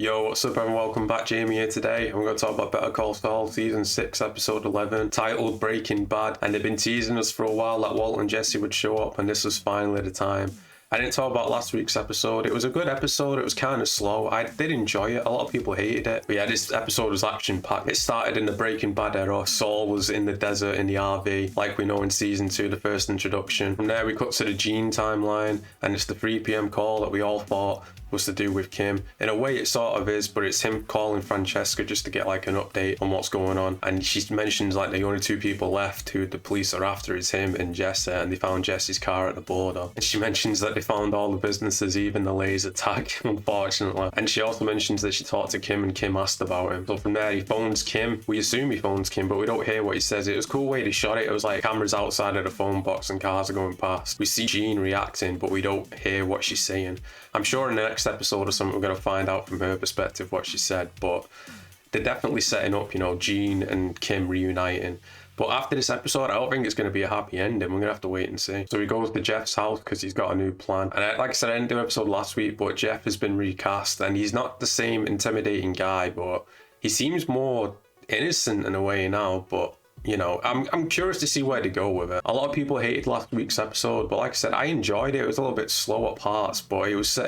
Yo, what's up and welcome back, Jamie here today. I'm going to talk about Better Call Saul, Season 6, Episode 11, titled Breaking Bad. And they've been teasing us for a while that Walt and Jesse would show up, and this was finally the time. I didn't talk about last week's episode. It was a good episode. It was kind of slow. I did enjoy it. A lot of people hated it. But yeah, this episode was action-packed. It started in the Breaking Bad era. Saul was in the desert in the RV, like we know in Season 2, the first introduction. From there, we cut to the Gene timeline, and it's the 3 p.m. call that we all thought was to do with Kim. In a way, it sort of is, but it's him calling Francesca just to get like an update on what's going on. And she mentions like the only 2 people left who the police are after is him and Jesse, and they found Jesse's car at the border. And she mentions that they found all the businesses, even the laser tag, unfortunately. And she also mentions that she talked to Kim and Kim asked about him. So from there, he phones Kim. We assume he phones Kim, but we don't hear what he says. It was a cool way they shot it. It was like cameras outside of the phone box and cars are going past. We see Jean reacting, but we don't hear what she's saying. I'm sure in the next episode or something we're going to find out from her perspective what she said, but they're definitely setting up, Jean and Kim reuniting. But after this episode, I don't think it's going to be a happy ending. We're going to have to wait and see. So he goes to Jeff's house because he's got a new plan. And like I said, I didn't do an episode last week, but Jeff has been recast and he's not the same intimidating guy, but he seems more innocent in a way now, but I'm curious to see where to go with it. A lot of people hated last week's episode, but like I said, I enjoyed it. It was a little bit slow at parts, but it was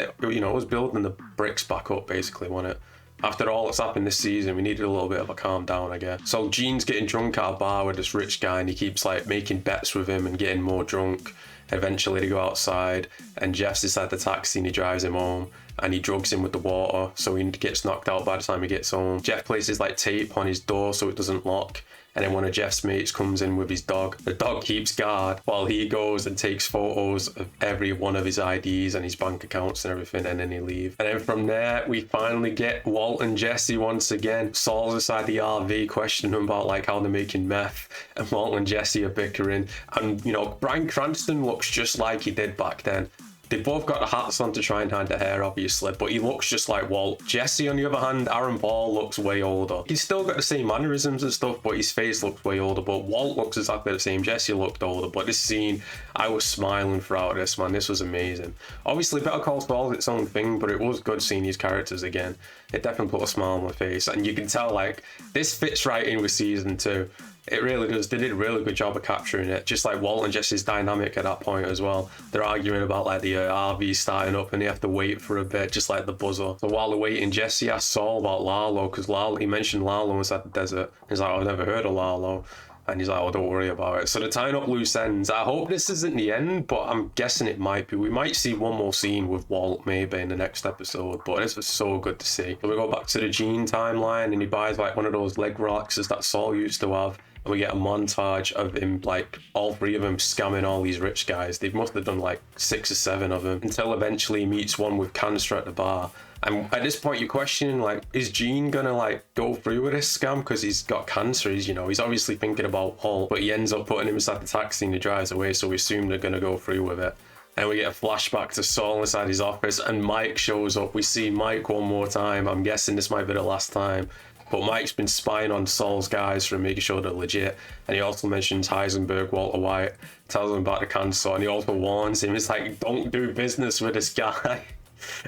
building the bricks back up basically, wasn't it? After all that's happened this season, we needed a little bit of a calm down, I guess. So Gene's getting drunk at a bar with this rich guy, and he keeps like making bets with him and getting more drunk. Eventually they go outside, and Jeff's inside the taxi and he drives him home. And he drugs him with the water, so he gets knocked out by the time he gets home. Jeff places like tape on his door so it doesn't lock. And then one of Jeff's mates comes in with his dog. The dog keeps guard while he goes and takes photos of every one of his IDs and his bank accounts and everything, and then he leaves. And then from there, we finally get Walt and Jesse once again. Saul's inside the RV questioning them about like how they're making meth, and Walt and Jesse are bickering. And Bryan Cranston looks just like he did back then. They both got the hats on to try and hide the hair, obviously, but he looks just like Walt. Jesse, on the other hand, Aaron Paul looks way older. He's still got the same mannerisms and stuff, but his face looks way older. But Walt looks exactly the same. Jesse looked older, but this scene, I was smiling throughout this, man. This was amazing. Obviously, Better Call Saul is its own thing, but it was good seeing these characters again. It definitely put a smile on my face, and you can tell, like, this fits right in with Season 2. It really does. They did a really good job of capturing it. Just like Walt and Jesse's dynamic at that point as well. They're arguing about like the RV starting up and they have to wait for a bit, just like the buzzer. So while they're waiting, Jesse asks Saul about Lalo because he mentioned Lalo was at the desert. He's like, I've never heard of Lalo. And he's like, oh, don't worry about it. So they're tying up loose ends. I hope this isn't the end, but I'm guessing it might be. We might see one more scene with Walt maybe in the next episode, but this was so good to see. So we go back to the Gene timeline and he buys like one of those leg relaxers that Saul used to have. And we get a montage of him, like, all 3 of them scamming all these rich guys. They must have done, like, 6 or 7 of them. Until eventually he meets one with cancer at the bar. And at this point, you're questioning, like, is Gene gonna, like, go through with this scam? Because he's got cancer. He's obviously thinking about Walt. But he ends up putting him inside the taxi and he drives away. So we assume they're gonna go through with it. And we get a flashback to Saul inside his office. And Mike shows up. We see Mike one more time. I'm guessing this might be the last time. But Mike's been spying on Saul's guys for making sure they're legit. And he also mentions Heisenberg, Walter White, tells him about the cancer, and he also warns him. It's like, don't do business with this guy.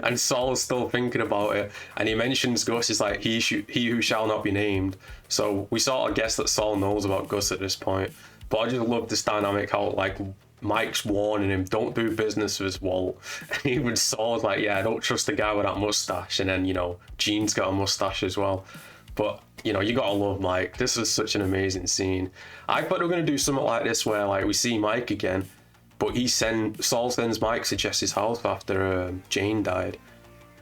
And Saul's still thinking about it. And he mentions Gus is like, he who shall not be named. So we sort of guess that Saul knows about Gus at this point. But I just love this dynamic, how like Mike's warning him, don't do business with Walt. And even Saul's like, yeah, don't trust the guy with that mustache. And then, Gene's got a mustache as well. But, you gotta love Mike. This was such an amazing scene. I thought they were going to do something like this where, like, we see Mike again, but Saul sends Mike to Jesse's house after Jane died.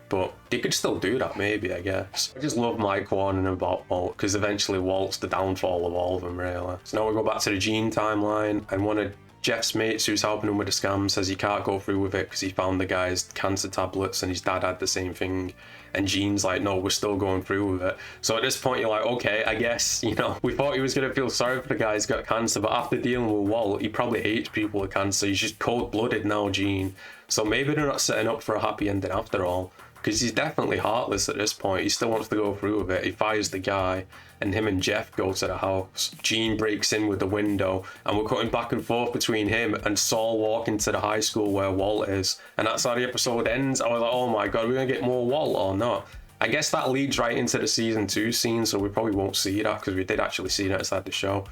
But they could still do that, maybe, I guess. I just love Mike warning him about Walt, because eventually Walt's the downfall of all of them, really. So now we go back to the Gene timeline, and one of Jeff's mates who's helping him with the scam says he can't go through with it because he found the guy's cancer tablets and his dad had the same thing. And Gene's like, no, we're still going through with it. So at this point, you're like, okay, I guess, we thought he was going to feel sorry for the guy who's got cancer, but after dealing with Walt, he probably hates people with cancer. He's just cold-blooded now, Gene. So maybe they're not setting up for a happy ending after all. Because he's definitely heartless at this point. He still wants to go through with it. He fires the guy, and him and Jeff go to the house. Gene breaks in with the window, and we're cutting back and forth between him and Saul walking to the high school where Walt is. And that's how the episode ends. I was like, oh my god, we're going to get more Walt or not? I guess that leads right into the season 2 scene, so we probably won't see that because we did actually see that inside the show.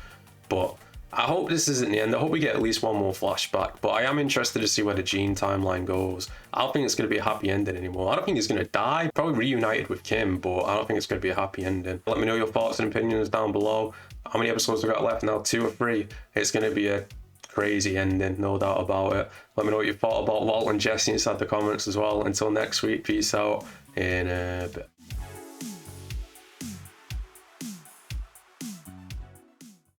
But I hope this isn't the end. I hope we get at least one more flashback. But I am interested to see where the Gene timeline goes. I don't think it's going to be a happy ending anymore. I don't think he's going to die. Probably reunited with Kim, but I don't think it's going to be a happy ending. Let me know your thoughts and opinions down below. How many episodes we got left now? 2 or 3? It's going to be a crazy ending, no doubt about it. Let me know what you thought about Walt and Jesse inside the comments as well. Until next week, peace out in a bit.